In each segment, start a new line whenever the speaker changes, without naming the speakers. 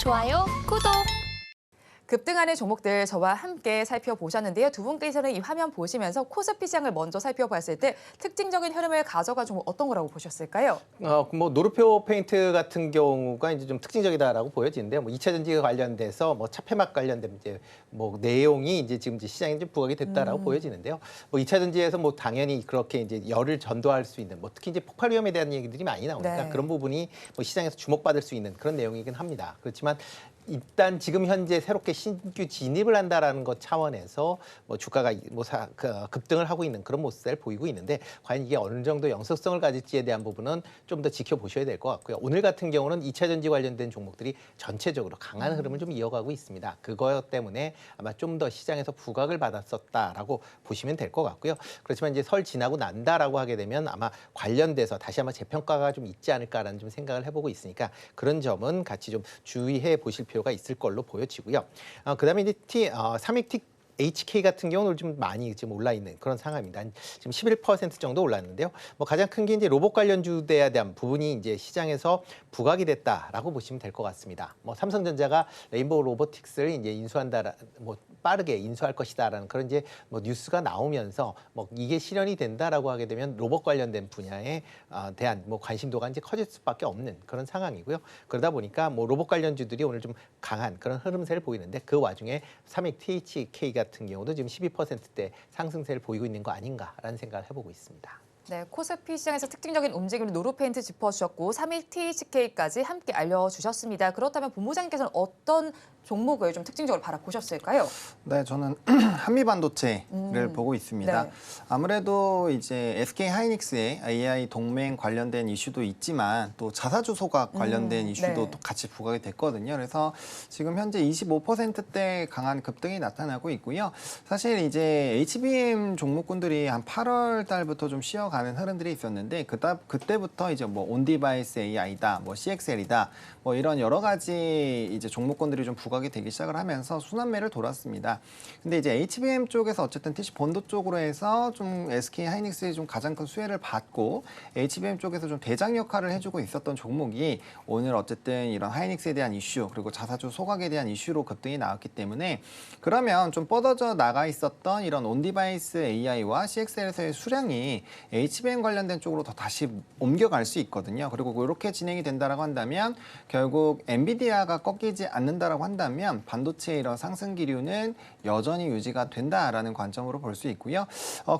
좋아요, 구독!
급등하는 종목들 저와 함께 살펴보셨는데요. 두 분께서는 이 화면 보시면서 코스피 시장을 먼저 살펴봤을 때 특징적인 흐름을 가져간 종목 어떤 거라고 보셨을까요?
뭐 노르페오 페인트 같은 경우가 이제 좀 특징적이다라고 보여지는데요. 뭐 2차 전지에 관련돼서 뭐 차폐막 관련된 이제 뭐 내용이 이제 지금 이제 시장에 좀 부각이 됐다라고 보여지는데요. 뭐 2차 전지에서 뭐 당연히 그렇게 이제 열을 전도할 수 있는 뭐 특히 이제 폭발 위험에 대한 얘기들이 많이 나오니까
네.
그런 부분이 뭐 시장에서 주목받을 수 있는 그런 내용이긴 합니다. 그렇지만 일단 지금 현재 새롭게 신규 진입을 한다라는 것 차원에서 뭐 주가가 급등을 하고 있는 그런 모습을 보이고 있는데 과연 이게 어느 정도 영속성을 가질지에 대한 부분은 좀 더 지켜보셔야 될 것 같고요. 오늘 같은 경우는 2차 전지 관련된 종목들이 전체적으로 강한 흐름을 좀 이어가고 있습니다. 그거 때문에 아마 좀 더 시장에서 부각을 받았었다라고 보시면 될 것 같고요. 그렇지만 이제 설 지나고 난다라고 하게 되면 아마 관련돼서 다시 한번 재평가가 좀 있지 않을까라는 좀 생각을 해보고 있으니까 그런 점은 같이 좀 주의해 보실 필요가 있을 걸로 보여지고요. 그다음에 이제 삼익 HK 같은 경우는 좀 많이 지금 올라 있는 그런 상황입니다. 지금 11% 정도 올랐는데요. 뭐 가장 큰 게 이제 로봇 관련주에 대한 부분이 이제 시장에서 부각이 됐다라고 보시면 될 것 같습니다. 뭐 삼성전자가 레인보우 로보틱스를 이제 인수한다, 뭐 빠르게 인수할 것이다라는 그런 이제 뭐 뉴스가 나오면서 뭐 이게 실현이 된다라고 하게 되면 로봇 관련된 분야에 대한 뭐 관심도가 이제 커질 수밖에 없는 그런 상황이고요. 그러다 보니까 뭐 로봇 관련주들이 오늘 좀 강한 그런 흐름세를 보이는데 그 와중에 삼익 THK 같은 경우도 지금 12%대 상승세를 보이고 있는 거 아닌가라는 생각을 해보고 있습니다.
네, 코스피 시장에서 특징적인 움직임을 노르페인트 짚어주셨고 3일 THK까지 함께 알려주셨습니다. 그렇다면 본부장님께서는 어떤 종목을 좀 특징적으로 바라보셨을까요?
네, 저는 한미반도체를 보고 있습니다.
네.
아무래도 이제 SK 하이닉스의 AI 동맹 관련된 이슈도 있지만 또 자사주 소각 관련된 이슈도
네.
또 같이 부각이 됐거든요. 그래서 지금 현재 25%대 강한 급등이 나타나고 있고요. 사실 이제 HBM 종목군들이 한 8월 달부터 좀 쉬어가는 흐름들이 있었는데 그때부터 이제 뭐 온디바이스 AI다, 뭐 CXL이다, 뭐 이런 여러 가지 이제 종목군들이 좀 부각이 되기 시작을 하면서 순환매를 돌았습니다. 근데 이제 HBM 쪽에서 어쨌든 TC 본도 쪽으로 해서 좀 SK 하이닉스의 좀 가장 큰 수혜를 받고 HBM 쪽에서 좀 대장 역할을 해주고 있었던 종목이 오늘 어쨌든 이런 하이닉스에 대한 이슈 그리고 자사주 소각에 대한 이슈로 급등이 나왔기 때문에 그러면 좀 뻗어져 나가 있었던 이런 온디바이스 AI와 CXL에서의 수량이 HBM 관련된 쪽으로 더 다시 옮겨갈 수 있거든요. 그리고 이렇게 진행이 된다라고 한다면 결국 엔비디아가 꺾이지 않는다라고 한다면 반도체의 이런 상승 기류는 여전히 유지가 된다라는 관점으로 볼 수 있고요.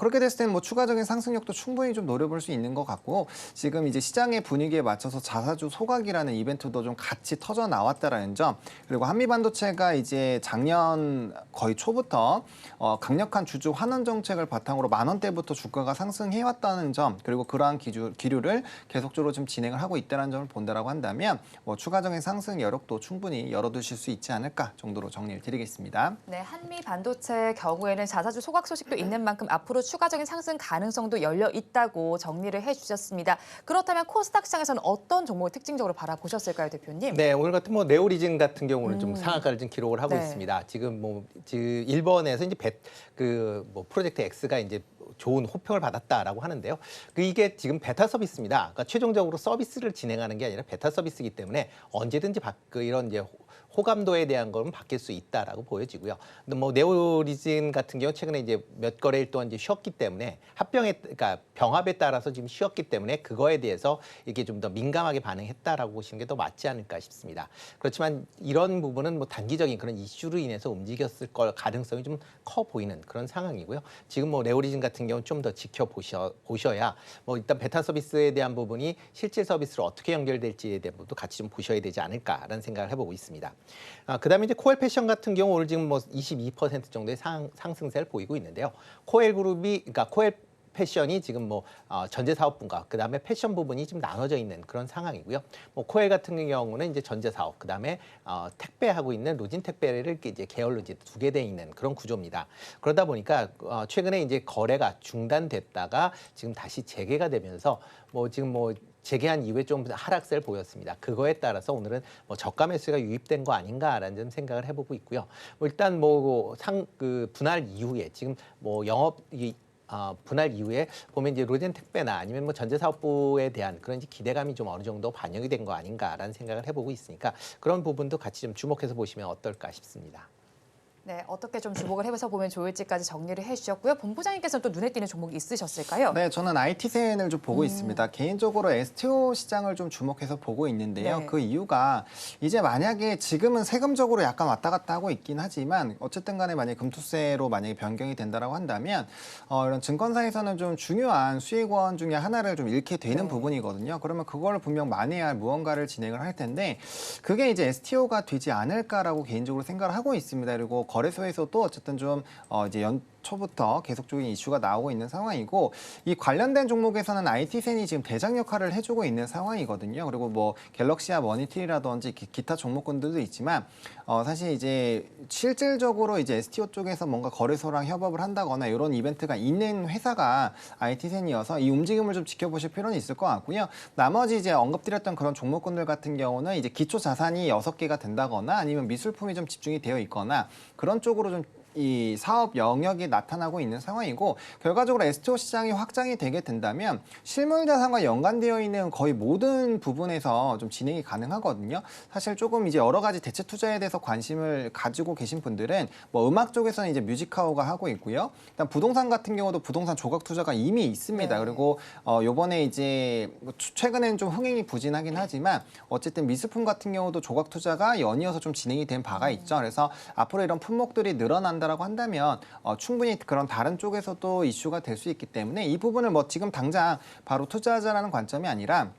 그렇게 됐을 때는 뭐 추가적인 상승력도 충분히 좀 노려볼 수 있는 것 같고 지금 이제 시장의 분위기에 맞춰서 자사주 소각이라는 이벤트도 좀 같이 터져 나왔다라는 점 그리고 한미반도체가 이제 작년 거의 초부터 강력한 주주 환원 정책을 바탕으로 10,000원대부터 주가가 상승해왔다는 점 그리고 그러한 기류를 계속적으로 좀 진행을 하고 있다는 점을 본다라고 한다면 뭐 추가적인 상승 여력도 충분히 열어두실 수 있지 않을까 정도로 정리를 드리겠습니다.
네, 한미 반도체 경우에는 자사주 소각 소식도 있는 만큼 앞으로 추가적인 상승 가능성도 열려 있다고 정리를 해주셨습니다. 그렇다면 코스닥 시장에서는 어떤 종목을 특징적으로 바라보셨을까요, 대표님?
네, 오늘 같은 뭐 네오리진 같은 경우는 좀 상한가를 좀 기록을 하고
네.
있습니다. 지금 일본에서 이제 프로젝트 X가 이제 좋은 호평을 받았다라고 하는데요. 이게 지금 베타 서비스입니다. 그러니까 최종적으로 서비스를 진행하는 게 아니라 베타 서비스이기 때문에 언제든지 이런 이제 호감도에 대한 거는 바뀔 수 있다라고 보여지고요. 근데 뭐 네오리진 같은 경우 최근에 이제 몇 거래일 동안 이제 쉬었기 때문에 그러니까 병합에 따라서 지금 쉬었기 때문에 그거에 대해서 이게 좀 더 민감하게 반응했다라고 보시는 게 더 맞지 않을까 싶습니다. 그렇지만 이런 부분은 뭐 단기적인 그런 이슈로 인해서 움직였을 가능성이 좀 커 보이는 그런 상황이고요. 지금 뭐 네오리진 같은 경우는 좀 더 보셔야 뭐 일단 베타 서비스에 대한 부분이 실질 서비스로 어떻게 연결될지에 대한 부분도 같이 좀 보셔야 되지 않을까라는 생각을 해보고 있습니다. 그다음에 이제 코엘 패션 같은 경우 오늘 지금 뭐 22% 정도의 상승세를 보이고 있는데요. 그러니까 코엘 패션이 지금 뭐 전제 사업분과 그다음에 패션 부분이 좀 나눠져 있는 그런 상황이고요. 뭐 코엘 같은 경우는 이제 전제 사업 그다음에 택배하고 있는 로진 택배를 이제 계열로 이제 두 개 돼 있는 그런 구조입니다. 그러다 보니까 최근에 이제 거래가 중단됐다가 지금 다시 재개가 되면서 지금 재개한 이후에 좀 하락세를 보였습니다. 그거에 따라서 오늘은 저가 매수가 유입된 거 아닌가라는 좀 생각을 해보고 있고요. 일단 분할 이후에 지금 분할 이후에 보면 이제 로젠택배나 아니면 뭐 전자사업부에 대한 그런 이제 기대감이 좀 어느 정도 반영이 된 거 아닌가라는 생각을 해보고 있으니까 그런 부분도 같이 좀 주목해서 보시면 어떨까 싶습니다.
네, 어떻게 좀 주목을 해서 보면 좋을지까지 정리를 해주셨고요. 본부장님께서는 또 눈에 띄는 종목이 있으셨을까요?
네, 저는 IT센을 좀 보고 있습니다. 개인적으로 STO 시장을 좀 주목해서 보고 있는데요.
네.
그 이유가 이제 만약에 지금은 세금적으로 약간 왔다 갔다 하고 있긴 하지만 어쨌든 간에 만약에 금투세로 만약에 변경이 된다라고 한다면 이런 증권사에서는 좀 중요한 수익원 중에 하나를 좀 잃게 되는
네.
부분이거든요. 그러면 그걸 분명 만회해야 할 무언가를 진행을 할 텐데 그게 이제 STO가 되지 않을까라고 개인적으로 생각을 하고 있습니다. 그리고 거래소에서도 어쨌든 좀 이제 초부터 계속적인 이슈가 나오고 있는 상황이고 이 관련된 종목에서는 IT센이 지금 대장 역할을 해주고 있는 상황이거든요. 그리고 뭐 갤럭시와 머니티라든지 기타 종목군들도 있지만 사실 이제 실질적으로 이제 STO 쪽에서 뭔가 거래소랑 협업을 한다거나 이런 이벤트가 있는 회사가 IT센이어서 이 움직임을 좀 지켜보실 필요는 있을 것 같고요. 나머지 이제 언급드렸던 그런 종목군들 같은 경우는 이제 기초 자산이 6개가 된다거나 아니면 미술품이 좀 집중이 되어 있거나 그런 쪽으로 좀 이 사업 영역이 나타나고 있는 상황이고 결과적으로 STO 시장이 확장이 되게 된다면 실물 자산과 연관되어 있는 거의 모든 부분에서 좀 진행이 가능하거든요. 사실 조금 이제 여러 가지 대체 투자에 대해서 관심을 가지고 계신 분들은 뭐 음악 쪽에서는 이제 뮤직하우가 하고 있고요. 일단 부동산 같은 경우도 부동산 조각 투자가 이미 있습니다.
네.
그리고 요번에 이제 최근에는 좀 흥행이 부진하긴 하지만 어쨌든 미술품 같은 경우도 조각 투자가 연이어서 좀 진행이 된 바가 있죠. 그래서 앞으로 이런 품목들이 늘어난다라고 한다면 충분히 그런 다른 쪽에서도 이슈가 될 수 있기 때문에 이 부분을 뭐 지금 당장 바로 투자하자라는 관점이 아니라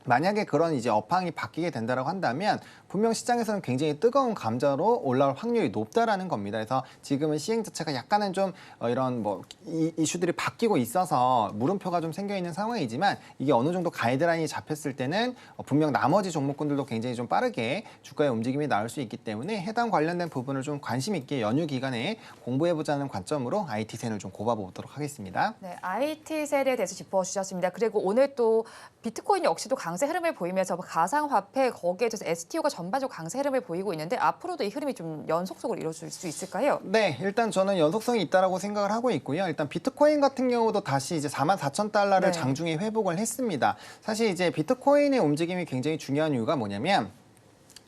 만약에 그런 이제 업황이 바뀌게 된다라고 한다면 분명 시장에서는 굉장히 뜨거운 감자로 올라올 확률이 높다라는 겁니다. 그래서 지금은 시행 자체가 약간은 좀 이런 뭐 이슈들이 바뀌고 있어서 물음표가 좀 생겨 있는 상황이지만 이게 어느 정도 가이드라인이 잡혔을 때는 분명 나머지 종목군들도 굉장히 좀 빠르게 주가의 움직임이 나올 수 있기 때문에 해당 관련된 부분을 좀 관심 있게 연휴 기간에 공부해보자는 관점으로 IT센을 좀 꼽아보도록 하겠습니다.
네, IT셀에 대해서 짚어주셨습니다. 그리고 오늘 또 비트코인 역시도 강세 흐름을 보이면서 가상화폐 거기에 대해서 STO가 전반적으로 강세 흐름을 보이고 있는데 앞으로도 이 흐름이 좀 연속적으로 이루어질 수 있을까요?
네, 일단 저는 연속성이 있다라고 생각을 하고 있고요. 일단 비트코인 같은 경우도 다시 이제 44,000달러를
네.
장중에 회복을 했습니다. 사실 이제 비트코인의 움직임이 굉장히 중요한 이유가 뭐냐면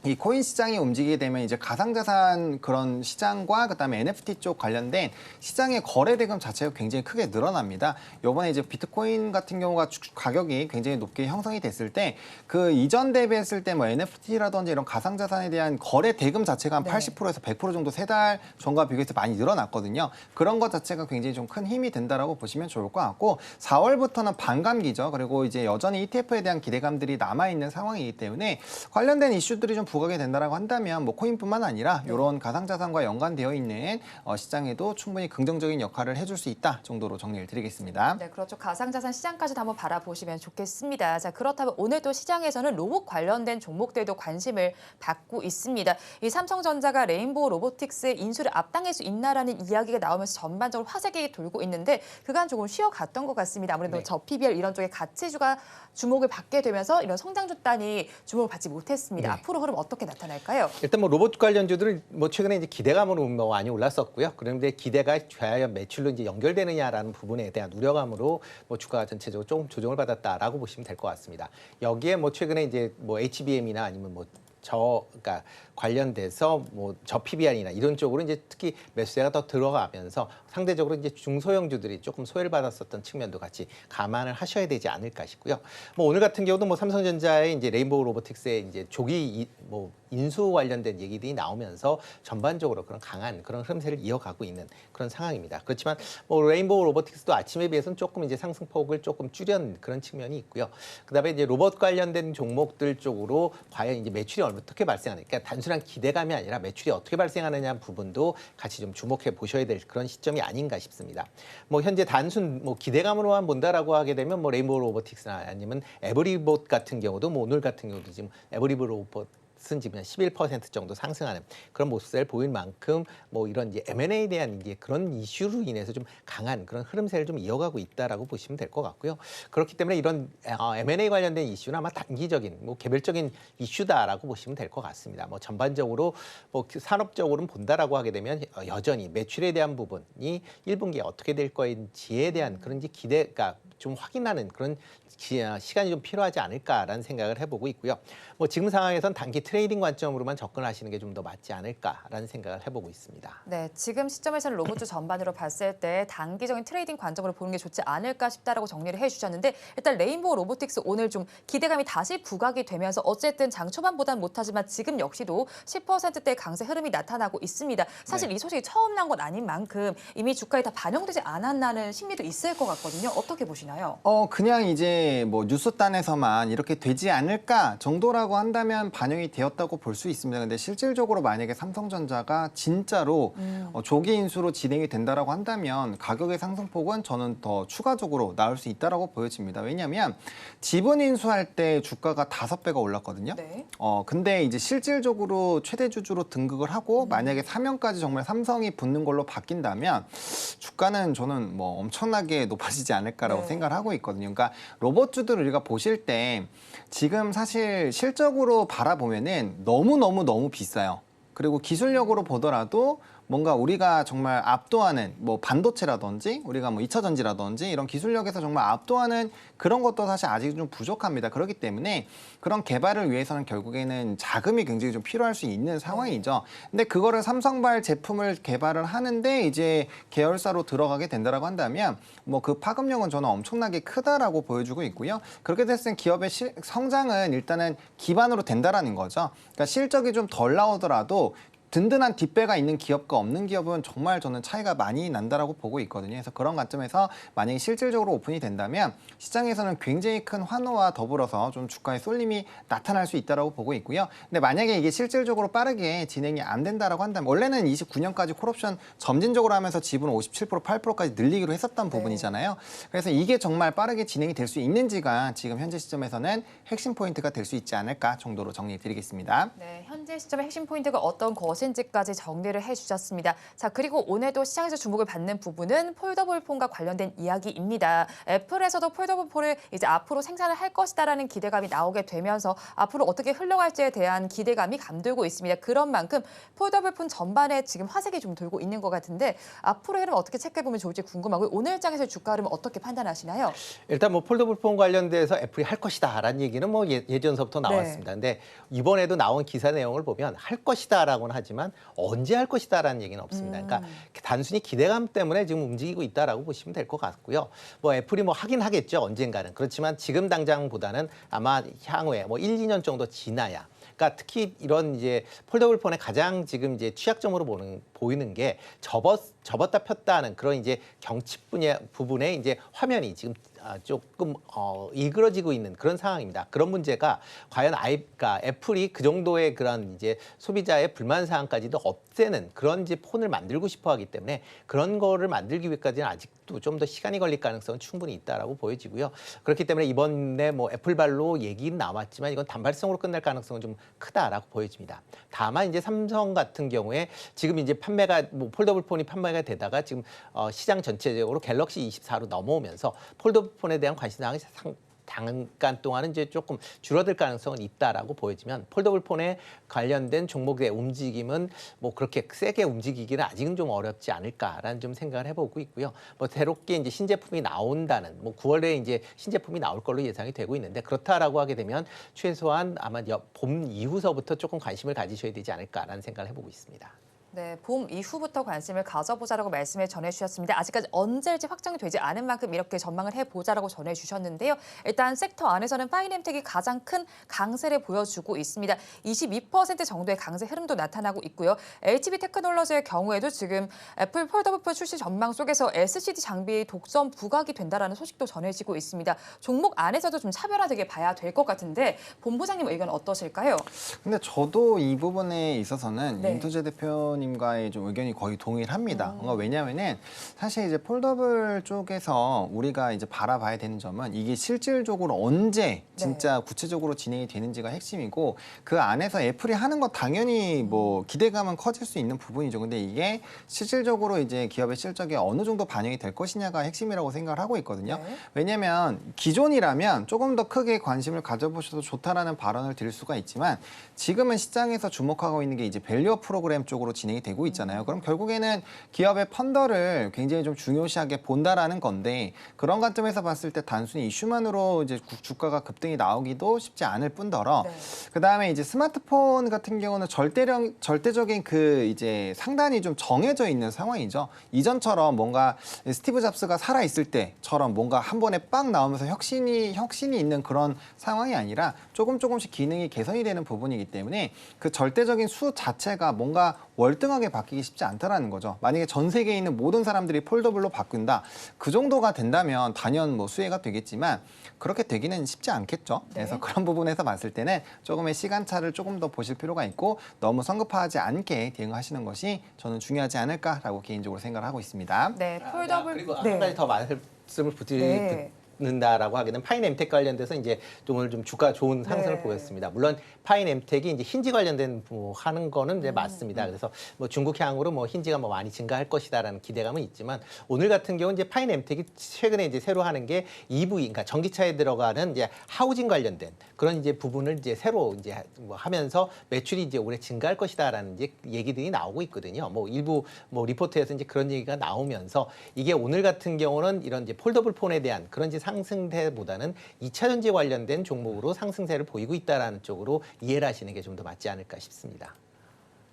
이 코인 시장이 움직이게 되면 이제 가상자산 그런 시장과 그다음에 NFT 쪽 관련된 시장의 거래 대금 자체가 굉장히 크게 늘어납니다. 요번에 이제 비트코인 같은 경우가 가격이 굉장히 높게 형성이 됐을 때 그 이전 대비했을 때 뭐 NFT라든지 이런 가상자산에 대한 거래 대금 자체가 한
네.
80%에서 100% 정도 3달 전과 비교해서 많이 늘어났거든요. 그런 것 자체가 굉장히 좀 큰 힘이 된다라고 보시면 좋을 것 같고 4월부터는 반감기죠. 그리고 이제 여전히 ETF에 대한 기대감들이 남아있는 상황이기 때문에 관련된 이슈들이 좀 부각이 된다라고 한다면 뭐 코인뿐만 아니라 이런 가상자산과 연관되어 있는 시장에도 충분히 긍정적인 역할을 해줄 수 있다 정도로 정리를 드리겠습니다.
네, 그렇죠. 가상자산 시장까지도 한번 바라보시면 좋겠습니다. 자, 그렇다면 오늘 또 시장에서는 로봇 관련된 종목들도 관심을 받고 있습니다. 이 삼성전자가 레인보우 로보틱스의 인수를 앞당길 수 있나라는 이야기가 나오면서 전반적으로 화제가 돌고 있는데 그간 조금 쉬어갔던 것 같습니다. 아무래도
네.
저 PBR 이런 쪽에 가치주가 주목을 받게 되면서 이런 성장주 단이 주목을 받지 못했습니다.
네.
앞으로 흐름 어떻게 나타날까요?
일단 뭐 로봇 관련주들은 뭐 최근에 이제 기대감으로 뭐 많이 올랐었고요. 그런데 기대가 과연 매출로 이제 연결되느냐라는 부분에 대한 우려감으로 뭐 주가가 전체적으로 조금 조정을 받았다라고 보시면 될 것 같습니다. 여기에 뭐 최근에 이제 뭐 HBM이나 아니면 뭐 그러니까 관련돼서 뭐 저 PBR이나 이런 쪽으로 이제 특히 매수세가 더 들어가면서 상대적으로 이제 중소형주들이 조금 소외를 받았었던 측면도 같이 감안을 하셔야 되지 않을까 싶고요. 뭐 오늘 같은 경우도 뭐 삼성전자의 이제 레인보우 로보틱스의 이제 조기 뭐 인수 관련된 얘기들이 나오면서 전반적으로 그런 강한 그런 흐름세를 이어가고 있는 그런 상황입니다. 그렇지만 뭐 레인보우 로보틱스도 아침에 비해서는 조금 이제 상승폭을 조금 줄인 그런 측면이 있고요. 그다음에 이제 로봇 관련된 종목들 쪽으로 과연 이제 매출이 어떻게 발생하느냐, 그러니까 단순한 기대감이 아니라 매출이 어떻게 발생하느냐 부분도 같이 좀 주목해 보셔야 될 그런 시점이 아닌가 싶습니다. 뭐 현재 단순 뭐 기대감으로만 본다라고 하게 되면 뭐 레인보우 로보틱스나 아니면 에브리봇 같은 경우도 뭐 오늘 같은 경우도 지금 에브리봇 뱃은 지금 한 11% 정도 상승하는 그런 모습을 보일 만큼 뭐 이런 이제 M&A에 대한 이제 그런 이슈로 인해서 좀 강한 그런 흐름세를 좀 이어가고 있다라고 보시면 될 것 같고요. 그렇기 때문에 이런 M&A 관련된 이슈는 아마 단기적인 뭐 개별적인 이슈다라고 보시면 될 것 같습니다. 뭐 전반적으로 뭐 산업적으로는 본다라고 하게 되면 여전히 매출에 대한 부분이 1분기에 어떻게 될 거인지에 대한 그런 이제 기대가 좀 확인하는 그런 시간이 좀 필요하지 않을까라는 생각을 해보고 있고요. 뭐 지금 상황에선 단기 트레이딩 관점으로만 접근하시는 게 좀 더 맞지 않을까라는 생각을 해보고 있습니다.
네, 지금 시점에서는 로봇주 전반으로 봤을 때 단기적인 트레이딩 관점으로 보는 게 좋지 않을까 싶다라고 정리를 해주셨는데 일단 레인보우 로보틱스 오늘 좀 기대감이 다시 부각이 되면서 어쨌든 장 초반보다는 못하지만 지금 역시도 10%대 강세 흐름이 나타나고 있습니다. 사실
네.
이 소식이 처음 난 건 아닌 만큼 이미 주가에 다 반영되지 않았나는 심리도 있을 것 같거든요. 어떻게 보시나요?
그냥 이제 뭐 뉴스단에서만 이렇게 되지 않을까 정도라고 한다면 반영이 되었다고 볼 수 있습니다. 근데 실질적으로 만약에 삼성전자가 진짜로 조기 인수로 진행이 된다라고 한다면 가격의 상승폭은 저는 더 추가적으로 나올 수 있다라고 보여집니다. 왜냐하면 지분 인수할 때 주가가 5배가 올랐거든요.
네.
근데 이제 실질적으로 최대 주주로 등극을 하고 만약에 사면까지 정말 삼성이 붙는 걸로 바뀐다면 주가는 저는 뭐 엄청나게 높아지지 않을까라고
네.
생각을 하고 있거든요. 그러니까 로봇주들을 우리가 보실 때 지금 사실 실적으로 바라보면은 너무 비싸요. 그리고 기술력으로 보더라도 뭔가 우리가 정말 압도하는 뭐 반도체라든지 우리가 뭐 2차 전지라든지 이런 기술력에서 정말 압도하는 그런 것도 사실 아직 좀 부족합니다. 그렇기 때문에 그런 개발을 위해서는 결국에는 자금이 굉장히 좀 필요할 수 있는 상황이죠. 근데 그거를 삼성발 제품을 개발을 하는데 이제 계열사로 들어가게 된다라고 한다면 뭐 그 파급력은 저는 엄청나게 크다라고 보여주고 있고요. 그렇게 됐을 때 기업의 성장은 일단은 기반으로 된다라는 거죠. 그러니까 실적이 좀 덜 나오더라도 든든한 뒷배가 있는 기업과 없는 기업은 정말 저는 차이가 많이 난다라고 보고 있거든요. 그래서 그런 관점에서 만약에 실질적으로 오픈이 된다면 시장에서는 굉장히 큰 환호와 더불어서 좀 주가의 쏠림이 나타날 수 있다라고 보고 있고요. 근데 만약에 이게 실질적으로 빠르게 진행이 안 된다라고 한다면 원래는 29년까지 콜옵션 점진적으로 하면서 지분 57% 8%까지 늘리기로 했었던 부분이잖아요. 그래서 이게 정말 빠르게 진행이 될 수 있는지가 지금 현재 시점에서는 핵심 포인트가 될 수 있지 않을까 정도로 정리해드리겠습니다.
네, 현재 시점의 핵심 포인트가 어떤 것인지까지 정리를 해주셨습니다. 자, 그리고 오늘도 시장에서 주목을 받는 부분은 폴더블 폰과 관련된 이야기입니다. 애플에서도 폴더블 폰을 이제 앞으로 생산을 할 것이다라는 기대감이 나오게 되면서 앞으로 어떻게 흘러갈지에 대한 기대감이 감돌고 있습니다. 그런 만큼 폴더블 폰 전반에 지금 화색이 좀 돌고 있는 것 같은데 앞으로 흐름 어떻게 체크해보면 좋을지 궁금하고요. 오늘 장에서 주가 흐름 어떻게 판단하시나요?
일단 뭐 폴더블 폰 관련돼서 애플이 할 것이다라는 얘기는 뭐 예전서부터 나왔습니다. 근데 이번에도 나온 기사 내용을 보면 할 것이다라고는 하지만 언제 할 것이다라는 얘기는 없습니다. 그러니까 단순히 기대감 때문에 지금 움직이고 있다라고 보시면 될 것 같고요. 뭐 애플이 뭐 하긴 하겠죠. 언젠가는. 그렇지만 지금 당장보다는 아마 향후에 뭐 1, 2년 정도 지나야 그러니까 특히 이런 이제 폴더블 폰의 가장 지금 이제 취약점으로 보이는 게 접었다 폈다 하는 그런 이제 경칩 분야 부분에 이제 화면이 지금 조금 일그러지고 있는 그런 상황입니다. 그런 문제가 과연 그러니까 애플이 그 정도의 그런 이제 소비자의 불만 사항까지도 없애는 그런 이제 폰을 만들고 싶어하기 때문에 그런 거를 만들기 위해까지는 아직도 좀 더 시간이 걸릴 가능성은 충분히 있다라고 보여지고요. 그렇기 때문에 이번에 뭐 애플발로 얘기는 나왔지만 이건 단발성으로 끝날 가능성은 좀 크다라고 보여집니다. 다만 이제 삼성 같은 경우에 지금 이제 판매가 뭐 폴더블 폰이 판매가 되다가 지금 시장 전체적으로 갤럭시 24로 넘어오면서 폴더블 폰에 대한 관심 사항이 잠깐 동안은 이제 조금 줄어들 가능성은 있다라고 보여지면 폴더블 폰에 관련된 종목의 움직임은 뭐 그렇게 세게 움직이기는 아직은 좀 어렵지 않을까라는 좀 생각을 해보고 있고요. 뭐 새롭게 이제 신제품이 나온다는 뭐 9월에 이제 신제품이 나올 걸로 예상이 되고 있는데 그렇다라고 하게 되면 최소한 아마 봄 이후서부터 조금 관심을 가지셔야 되지 않을까라는 생각을 해보고 있습니다.
네, 봄 이후부터 관심을 가져보자라고 말씀을 전해주셨습니다. 아직까지 언제일지 확정이 되지 않은 만큼 이렇게 전망을 해보자라고 전해주셨는데요. 일단 섹터 안에서는 파이낸텍이 가장 큰 강세를 보여주고 있습니다. 22% 정도의 강세 흐름도 나타나고 있고요. HB 테크놀로지의 경우에도 지금 애플 폴더블 폰 출시 전망 속에서 LCD 장비 독점 부각이 된다라는 소식도 전해지고 있습니다. 종목 안에서도 좀 차별화되게 봐야 될 것 같은데 본부장님 의견 어떠실까요?
근데 저도 이 부분에 있어서는
네.
임토재 대표님 대표님과의 좀 의견이 거의 동일합니다. 왜냐하면은 사실 이제 폴더블 쪽에서 우리가 이제 바라봐야 되는 점은 이게 실질적으로 언제 진짜 구체적으로 진행이 되는지가 핵심이고 그 안에서 애플이 하는 거 당연히 뭐 기대감은 커질 수 있는 부분이죠. 근데 이게 실질적으로 이제 기업의 실적에 어느 정도 반영이 될 것이냐가 핵심이라고 생각을 하고 있거든요.
네.
왜냐하면 기존이라면 조금 더 크게 관심을 가져보셔도 좋다라는 발언을 드릴 수가 있지만 지금은 시장에서 주목하고 있는 게 이제 밸류업 프로그램 쪽으로 진행이 되고 있잖아요. 그럼 결국에는 기업의 펀더를 굉장히 좀 중요시하게 본다라는 건데 그런 관점에서 봤을 때 단순히 이슈만으로 이제 주가가 급등이 나오기도 쉽지 않을 뿐더러
네.
그다음에 이제 스마트폰 같은 경우는 절대적인 그 이제 상단이 좀 정해져 있는 상황이죠. 이전처럼 뭔가 스티브 잡스가 살아 있을 때처럼 뭔가 한 번에 빵 나오면서 혁신이 있는 그런 상황이 아니라 조금씩 기능이 개선이 되는 부분이기 때문에 그 절대적인 수 자체가 뭔가 월등하게 바뀌기 쉽지 않다라는 거죠. 만약에 전 세계에 있는 모든 사람들이 폴더블로 바꾼다. 그 정도가 된다면 단연 뭐 수혜가 되겠지만 그렇게 되기는 쉽지 않겠죠. 그래서 그런 부분에서 봤을 때는 조금의 시간차를 조금 더 보실 필요가 있고 너무 성급하지 않게 대응하시는 것이 저는 중요하지 않을까라고 개인적으로 생각을 하고 있습니다.
네, 폴더블.
그리고 한 가지 더 말씀을
네.
붙는다라고 하기는 파인엠텍 관련돼서 이제 오늘 좀 주가 좋은 상승을
네.
보였습니다. 물론 파인엠텍이 이제 힌지 관련된 뭐 하는 거는 이제 맞습니다. 그래서 뭐 중국향으로 뭐 힌지가 뭐 많이 증가할 것이다라는 기대감은 있지만 오늘 같은 경우는 이제 파인엠텍이 최근에 이제 새로 하는 게 EV, 그러니까 전기차에 들어가는 이제 하우징 관련된 그런 이제 부분을 이제 새로 이제 뭐 하면서 매출이 이제 올해 증가할 것이다라는 이제 얘기들이 나오고 있거든요. 뭐 일부 뭐 리포트에서 이제 그런 얘기가 나오면서 이게 오늘 같은 경우는 이런 이제 폴더블 폰에 대한 그런 이제 상승세보다는 2차 전지 관련된 종목으로 상승세를 보이고 있다라는 쪽으로 이해를 하시는 게 좀 더 맞지 않을까 싶습니다.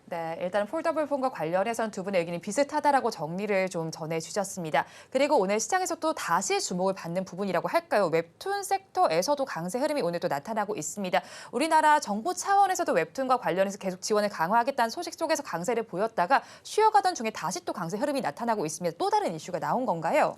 네, 일단 폴더블 폰과 관련해서는 두 분의 의견이 비슷하다라고 정리를 좀 전해주셨습니다. 그리고 오늘 시장에서 또 다시 주목을 받는 부분이라고 할까요? 웹툰 섹터에서도 강세 흐름이 오늘 또 나타나고 있습니다. 우리나라 정부 차원에서도 웹툰과 관련해서 계속 지원을 강화하겠다는 소식 속에서 강세를 보였다가 쉬어가던 중에 다시 또 강세 흐름이 나타나고 있습니다. 또 다른 이슈가 나온 건가요?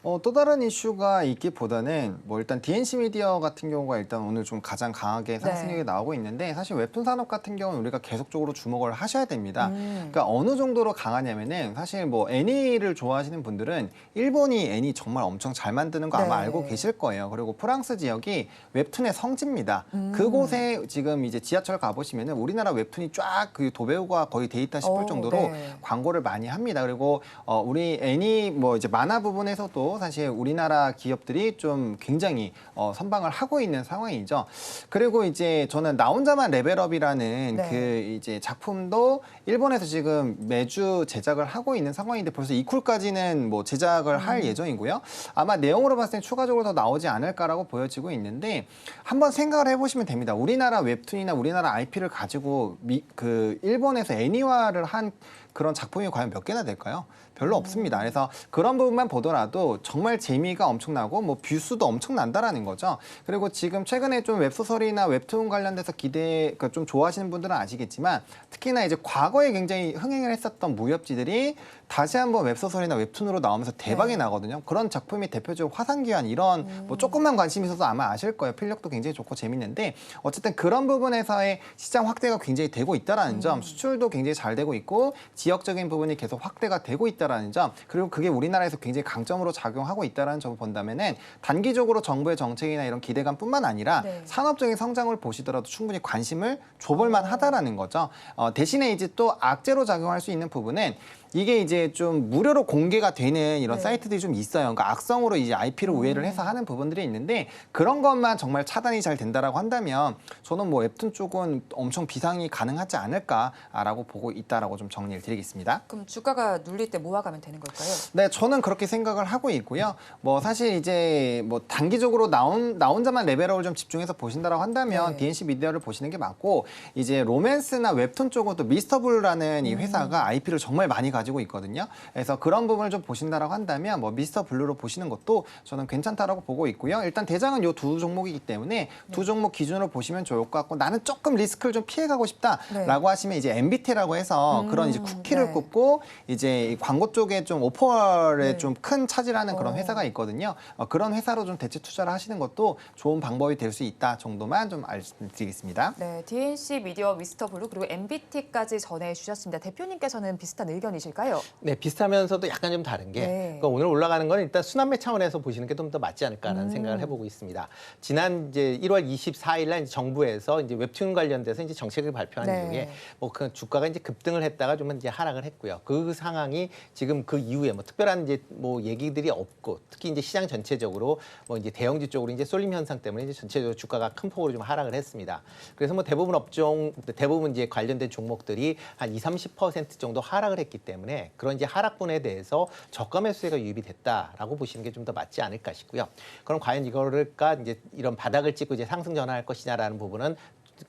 또 다른 이슈가 있기보다는 뭐 일단 DNC 미디어 같은 경우가 일단 오늘 좀 가장 강하게 상승률이 나오고 있는데 사실 웹툰 산업 같은 경우는 우리가 계속적으로 주목을 하셔야 됩니다. 그러니까 어느 정도로 강하냐면은 사실 뭐 애니를 좋아하시는 분들은 일본이 애니 정말 엄청 잘 만드는 거 아마
네.
알고 계실 거예요. 그리고 프랑스 지역이 웹툰의 성지입니다. 그곳에 지금 이제 지하철 가보시면은 우리나라 웹툰이 쫙 그 도배우가 거의 돼 있다 싶을 정도로
네.
광고를 많이 합니다. 그리고 우리 애니 뭐 이제 만화 부분에서도 사실 우리나라 기업들이 좀 굉장히 선방을 하고 있는 상황이죠. 그리고 이제 저는 나 혼자만 레벨업이라는
네.
그 이제 작품도 일본에서 지금 매주 제작을 하고 있는 상황인데 벌써 이쿨까지는 뭐 제작을 할 예정이고요. 아마 내용으로 봤을 때 추가적으로 더 나오지 않을까라고 보여지고 있는데 한번 생각을 해보시면 됩니다. 우리나라 웹툰이나 우리나라 IP를 가지고 그 일본에서 애니화를 한 그런 작품이 과연 몇 개나 될까요? 별로 없습니다. 그래서 그런 부분만 보더라도 정말 재미가 엄청나고 뭐 뷰수도 엄청난다라는 거죠. 그리고 지금 최근에 좀 웹소설이나 웹툰 관련돼서 그러니까 좀 좋아하시는 분들은 아시겠지만 특히나 이제 과거에 굉장히 흥행을 했었던 무협지들이 다시 한번 웹소설이나 웹툰으로 나오면서 대박이 나거든요. 그런 작품이 대표적으로 화산기환 이런 뭐 조금만 관심 있어서 아마 아실 거예요. 필력도 굉장히 좋고 재밌는데 어쨌든 그런 부분에서의 시장 확대가 굉장히 되고 있다라는 점, 수출도 굉장히 잘 되고 있고 지역적인 부분이 계속 확대가 되고 있다라는 점, 그리고 그게 우리나라에서 굉장히 강점으로 작용하고 있다라는 점을 본다면은 단기적으로 정부의 정책이나 이런 기대감뿐만 아니라
네.
산업적인 성장을 보시더라도 충분히 관심을 줘볼만 하다라는 거죠. 대신에 이제 또 악재로 작용할 수 있는 부분은 이게 이제 좀 무료로 공개가 되는 이런
네.
사이트들이 좀 있어요. 그러니까 악성으로 이제 IP를 우회를 해서 하는 부분들이 있는데 그런 것만 정말 차단이 잘 된다라고 한다면 저는 뭐 웹툰 쪽은 엄청 비상이 가능하지 않을까라고 보고 있다라고 좀 정리를 드리겠습니다.
그럼 주가가 눌릴 때 모아가면 되는 걸까요?
네, 저는 그렇게 생각을 하고 있고요. 뭐 사실 이제 뭐 단기적으로 나 혼자만 레벨업을 좀 집중해서 보신다라고 한다면
네.
DNC 미디어를 보시는 게 맞고 이제 로맨스나 웹툰 쪽은 또 미스터블루라는 이 회사가 IP를 정말 많이 가지고 있거든요. 그래서 그런 부분을 좀 보신다라고 한다면 뭐 미스터 블루로 보시는 것도 저는 괜찮다라고 보고 있고요. 일단 대장은 요 두 종목이기 때문에 두 종목 기준으로 보시면 좋을 것 같고 나는 조금 리스크를 좀 피해가고 싶다라고 하시면 이제 MBT라고 해서 그런 이제 키를
네.
꼽고 이제 이 광고 쪽에 좀 오퍼에
네.
좀 큰 차지하는 그런
어.
회사가 있거든요. 그런 회사로 좀 대체 투자를 하시는 것도 좋은 방법이 될 수 있다 정도만 좀 말씀드리겠습니다.
네, DNC 미디어 미스터 블루 그리고 MBT까지 전해주셨습니다. 대표님께서는 비슷한 의견이실까요?
네, 비슷하면서도 약간 좀 다른 게
네.
그러니까 오늘 올라가는 건 일단 순환매 차원에서 보시는 게 좀 더 맞지 않을까라는 생각을 해보고 있습니다. 지난 이제 1월 24일 날 정부에서 이제 웹툰 관련돼서 이제 정책을 발표한
네.
이후에 뭐 그 주가가 이제 급등을 했다가 좀 이제 하락을 했고요. 그 상황이 지금 그 이후에 뭐 특별한 이제 뭐 얘기들이 없고 특히 이제 시장 전체적으로 뭐 이제 대형주 쪽으로 이제 쏠림 현상 때문에 이제 전체적으로 주가가 큰 폭으로 좀 하락을 했습니다. 그래서 뭐 대부분 이제 관련된 종목들이 한 20-30% 정도 하락을 했기 때문에 그런 이제 하락분에 대해서 저가 매수세가 유입이 됐다라고 보시는 게 좀 더 맞지 않을까 싶고요. 그럼 과연 이거를까 이제 이런 바닥을 찍고 이제 상승 전환할 것이냐라는 부분은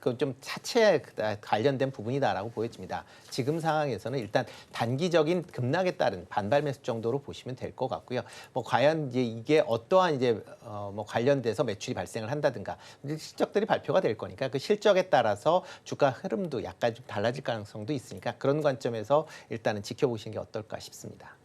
그 좀 차체에 관련된 부분이다라고 보여집니다. 지금 상황에서는 일단 단기적인 급락에 따른 반발 매수 정도로 보시면 될 것 같고요. 뭐 과연 이제 이게 어떠한 이제 뭐 관련돼서 매출이 발생을 한다든가 이제 실적들이 발표가 될 거니까 그 실적에 따라서 주가 흐름도 약간 좀 달라질 가능성도 있으니까 그런 관점에서 일단은 지켜보시는 게 어떨까 싶습니다.